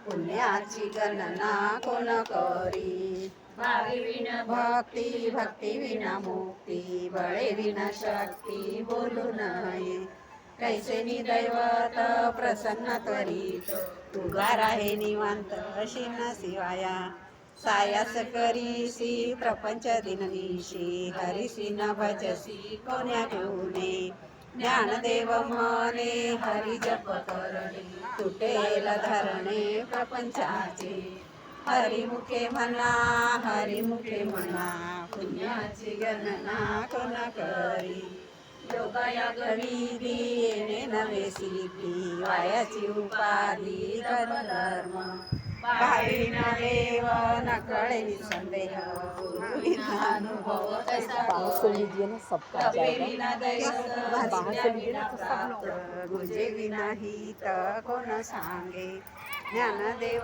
पुण्याची गणना कोण करी. भक्ती भक्ती विना मुक्ती, बळे विना शक्ती बोलू नये. कैसे दैवत प्रसन्न त्वरित, तुगार आहे निवांत शिन शिवाया. सायास करीसी प्रपंच दिनविशी, हरिसी न भजसी कोण्या गुणे. ज्ञानदेव म्हणे हरी जप करणे, तुटेल धरणे प्रपंचाचे. हरिमुखे म्हणा हरिमुखे म्हणा, पुण्याची गणना कोण करी. योगायोग विधी येणे नवे सिद्धी, वायाची उपाधी धर्म. भाविना देव न कळे निसंदेह, गुरुविना अनुभव तैसा तपे विना दैव विना प्राप्त, गुजे विना हित कोण सांगे. ज्ञानदेव